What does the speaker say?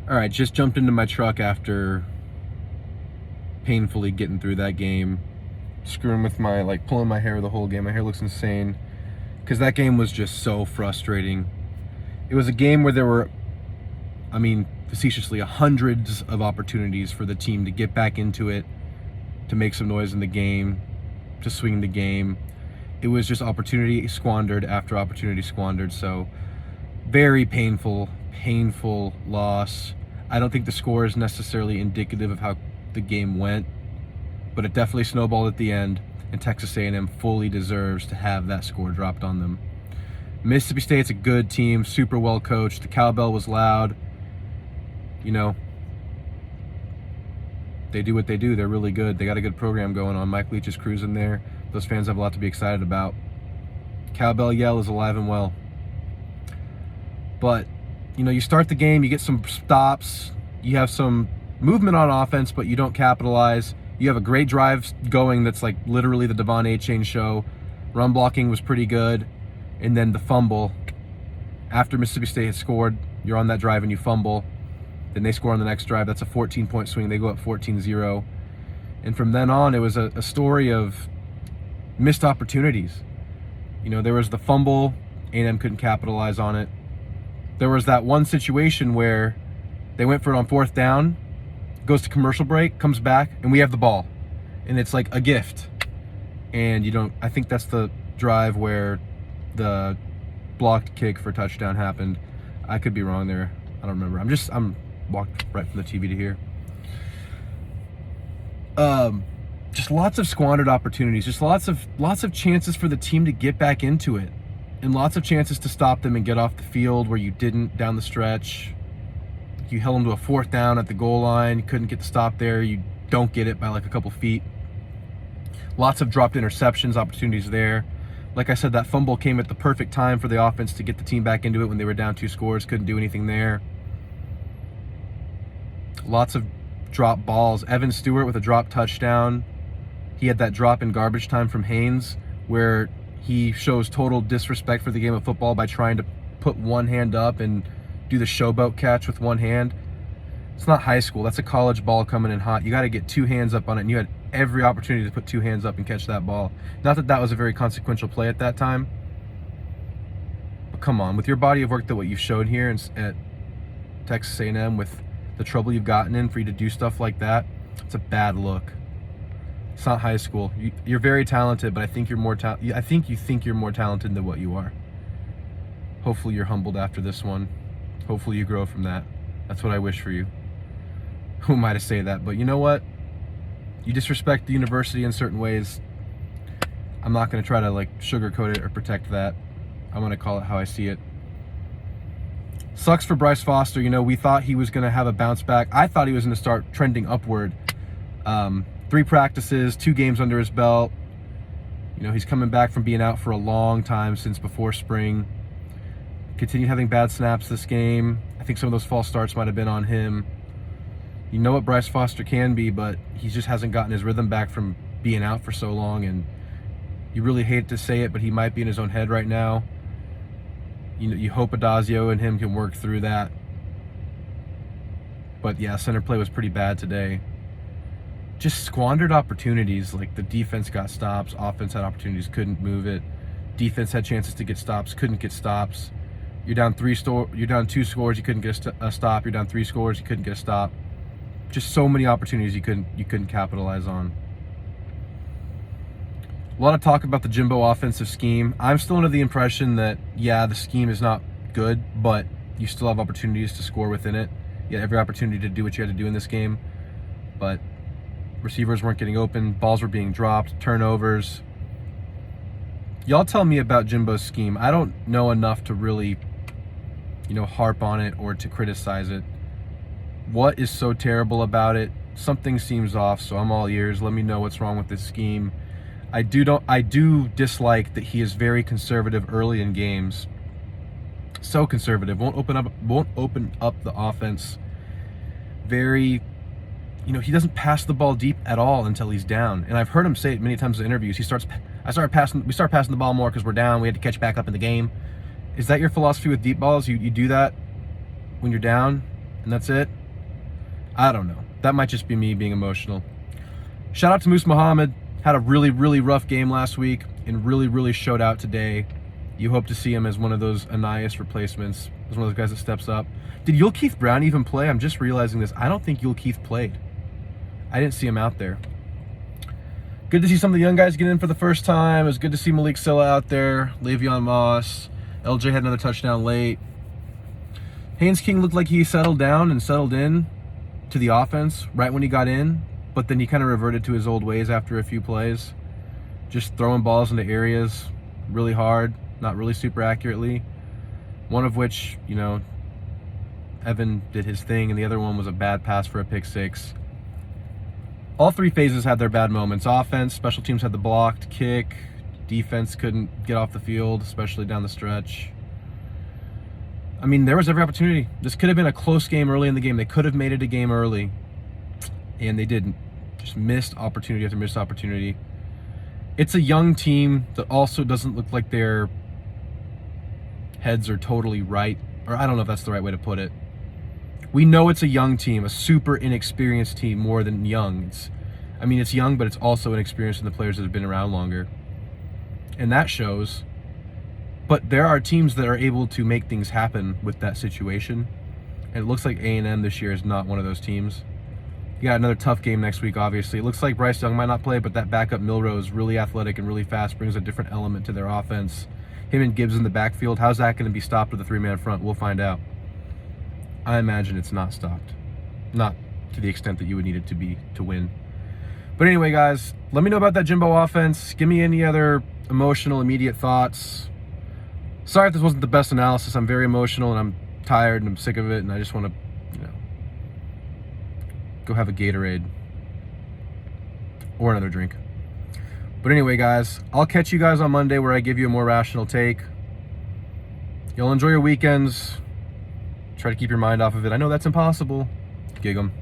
All right, just jumped into my truck after painfully getting through that game, screwing with pulling my hair the whole game. My hair looks insane because that game was just so frustrating. It was a game where there were, facetiously, hundreds of opportunities for the team to get back into it, to make some noise in the game, to swing the game. It was just opportunity squandered after opportunity squandered. So very painful loss. I don't think the score is necessarily indicative of how the game went, but it definitely snowballed at the end, and Texas A&M fully deserves to have that score dropped on them. Mississippi State's a good team, super well coached. The cowbell was loud. They do what they do. They're really good. They got a good program going on. Mike Leach is cruising there. Those fans have a lot to be excited about. Cowbell yell is alive and well. But, you start the game, you get some stops, you have some movement on offense, but you don't capitalize. You have a great drive going that's like literally the Devon A-Chain show. Run blocking was pretty good. And then the fumble. After Mississippi State has scored, you're on that drive and you fumble. Then they score on the next drive. That's a 14-point swing. They go up 14-0. And from then on, it was a story of missed opportunities. There was the fumble. A&M couldn't capitalize on it. There was that one situation where they went for it on fourth down, goes to commercial break, comes back, and we have the ball. And it's like a gift. And I think that's the drive where the blocked kick for touchdown happened. I could be wrong there. I don't remember. I'm walked right from the TV to here. Just lots of squandered opportunities, just lots of chances for the team to get back into it, and lots of chances to stop them and get off the field where you didn't down the stretch. You held them to a fourth down at the goal line, you couldn't get the stop there, you don't get it by like a couple feet. Lots of dropped interceptions, opportunities there. Like I said, that fumble came at the perfect time for the offense to get the team back into it when they were down 2 scores, couldn't do anything there. Lots of drop balls. Evan Stewart with a drop touchdown. He had that drop in garbage time from Haynes where he shows total disrespect for the game of football by trying to put one hand up and do the showboat catch with one hand. It's not high school. That's a college ball coming in hot. You got to get 2 hands up on it, and you had every opportunity to put 2 hands up and catch that ball. Not that that was a very consequential play at that time, but come on, with your body of work that what you've showed here at Texas A&M, with the trouble you've gotten in, for you to do stuff like that, it's a bad look. It's not high school. You're very talented, but I think I think you think you're more talented than what you are. Hopefully you're humbled after this one. Hopefully you grow from that. That's what I wish for you. Who am I to say that? But you know what? You disrespect the university in certain ways. I'm not going to try to sugarcoat it or protect that. I'm going to call it how I see it. Sucks for Bryce Foster. We thought he was going to have a bounce back. I thought he was going to start trending upward. 3 practices, 2 games under his belt. He's coming back from being out for a long time, since before spring. Continued having bad snaps this game. I think some of those false starts might have been on him. You know what Bryce Foster can be, but he just hasn't gotten his rhythm back from being out for so long, and you really hate to say it, but he might be in his own head right now. You hope Adazio and him can work through that. But yeah, center play was pretty bad today. Just squandered opportunities. Like, the defense got stops, offense had opportunities, couldn't move it. Defense had chances to get stops, couldn't get stops. You're down 2 scores, you couldn't get a stop. You're down 3 scores, you couldn't get a stop. Just so many opportunities you couldn't capitalize on. A lot of talk about the Jimbo offensive scheme. I'm still under the impression that, yeah, the scheme is not good, but you still have opportunities to score within it. You had every opportunity to do what you had to do in this game, but receivers weren't getting open, balls were being dropped, turnovers. Y'all tell me about Jimbo's scheme. I don't know enough to really, harp on it or to criticize it. What is so terrible about it? Something seems off, so I'm all ears. Let me know what's wrong with this scheme. I do dislike that he is very conservative early in games. So conservative. Won't open up the offense. Very, he doesn't pass the ball deep at all until he's down. And I've heard him say it many times in interviews. We start passing the ball more because we're down. We had to catch back up in the game. Is that your philosophy with deep balls? You do that when you're down? and that's it. I don't know. That might just be me being emotional. Shout out to Moose Muhammad. Had a really, really rough game last week and really, really showed out today. You hope to see him as one of those Anias replacements, as one of those guys that steps up. Did Yul Keith Brown even play? I'm just realizing this. I don't think Yul Keith played. I didn't see him out there. Good to see some of the young guys get in for the first time. It was good to see Malik Silla out there, Le'Veon Moss. LJ had another touchdown late. Haynes King looked like he settled down and settled in to the offense right when he got in, but then he kind of reverted to his old ways after a few plays. Just throwing balls into areas really hard, not really super accurately. One of which, Evan did his thing, and the other one was a bad pass for a pick six. All three phases had their bad moments. Offense, special teams had the blocked kick. Defense couldn't get off the field, especially down the stretch. I mean, there was every opportunity. This could have been a close game early in the game. They could have made it a game early, and they didn't. Just missed opportunity after missed opportunity. It's a young team that also doesn't look like their heads are totally right, or I don't know if that's the right way to put it. We know it's a young team, a super inexperienced team more than young. It's young, but it's also inexperienced in the players that have been around longer. And that shows. But there are teams that are able to make things happen with that situation. And it looks like A&M this year is not one of those teams. You got another tough game next week, obviously. It looks like Bryce Young might not play, but that backup Milroe is really athletic and really fast, brings a different element to their offense. Him and Gibbs in the backfield, how's that going to be stopped with a three-man front? We'll find out. I imagine it's not stopped. Not to the extent that you would need it to be to win. But anyway, guys, let me know about that Jimbo offense. Give me any other emotional, immediate thoughts. Sorry if this wasn't the best analysis. I'm very emotional and I'm tired and I'm sick of it, and I just want to, go have a Gatorade or another drink. But anyway, guys, I'll catch you guys on Monday where I give you a more rational take. You'll enjoy your weekends. Try to keep your mind off of it. I know that's impossible. Gig 'em.